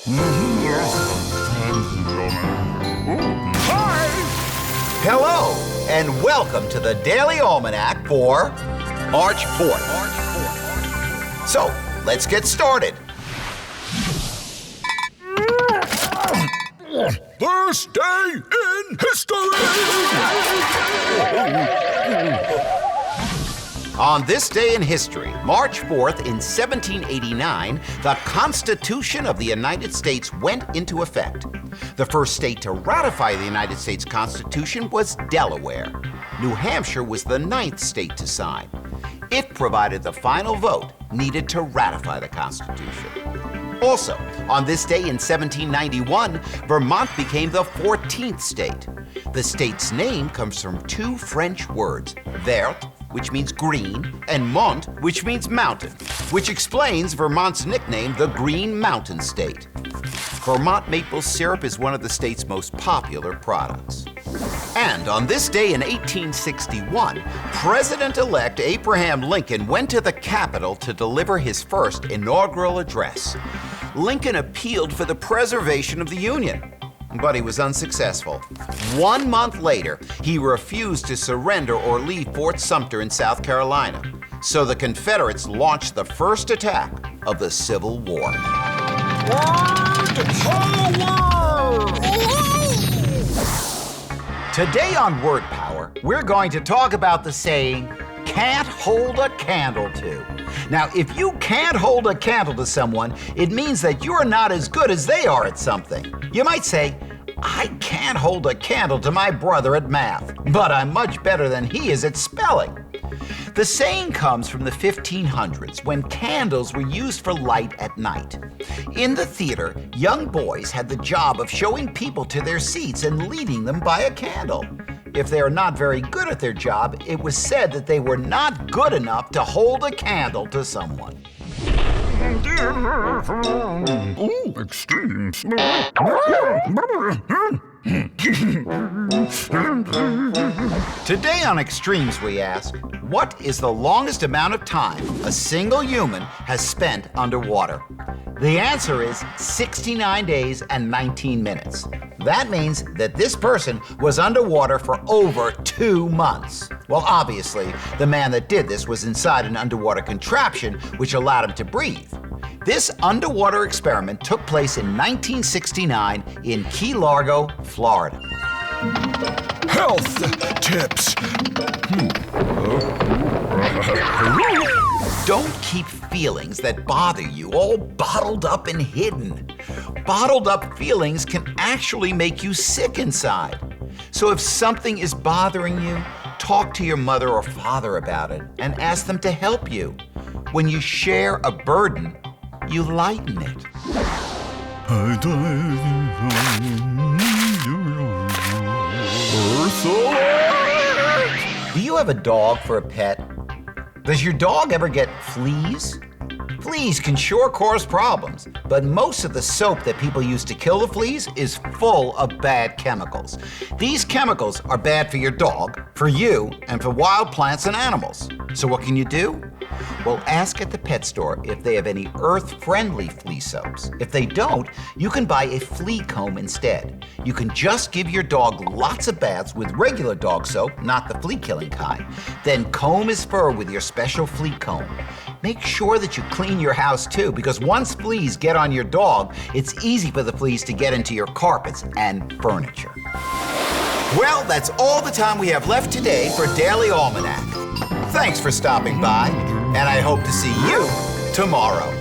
Hi! Hello, and welcome to the Daily Almanac for March 4th. So, let's get started. This day in history! On this day in history, March 4th in 1789, the Constitution of the United States went into effect. The first state to ratify the United States Constitution was Delaware. New Hampshire was the 9th state to sign. It provided the final vote needed to ratify the Constitution. Also, on this day in 1791, Vermont became the 14th state. The state's name comes from two French words, vert, which means green, and mont, which means mountain, which explains Vermont's nickname, the Green Mountain State. Vermont maple syrup is one of the state's most popular products. And on this day in 1861, President-elect Abraham Lincoln went to the Capitol to deliver his first inaugural address. Lincoln appealed for the preservation of the Union, but he was unsuccessful. 1 month later, he refused to surrender or leave Fort Sumter in South Carolina. So the Confederates launched the first attack of the Civil War. Today on Word Power, we're going to talk about the saying, can't hold a candle to. Now, if you can't hold a candle to someone, it means that you're not as good as they are at something. You might say, I can't hold a candle to my brother at math, but I'm much better than he is at spelling. The saying comes from the 1500s when candles were used for light at night. In the theater, young boys had the job of showing people to their seats and leading them by a candle. If they are not very good at their job, it was said that they were not good enough to hold a candle to someone. Extreme. Today on Extremes, we ask, what is the longest amount of time a single human has spent underwater? The answer is 69 days and 19 minutes. That means that this person was underwater for over 2 months. Well, obviously, the man that did this was inside an underwater contraption which allowed him to breathe. This underwater experiment took place in 1969 in Key Largo, Florida. Health tips. Don't keep feelings that bother you all bottled up and hidden. Bottled up feelings can actually make you sick inside. So if something is bothering you, talk to your mother or father about it and ask them to help you. When you share a burden, you lighten it. Do you have a dog for a pet? Does your dog ever get fleas? Fleas can sure cause problems, but most of the soap that people use to kill the fleas is full of bad chemicals. These chemicals are bad for your dog, for you, and for wild plants and animals. So what can you do? Well, ask at the pet store if they have any earth-friendly flea soaps. If they don't, you can buy a flea comb instead. You can just give your dog lots of baths with regular dog soap, not the flea-killing kind. Then comb his fur with your special flea comb. Make sure that you clean your house too, because once fleas get on your dog, it's easy for the fleas to get into your carpets and furniture. Well, that's all the time we have left today for Daily Almanac. Thanks for stopping by, and I hope to see you tomorrow.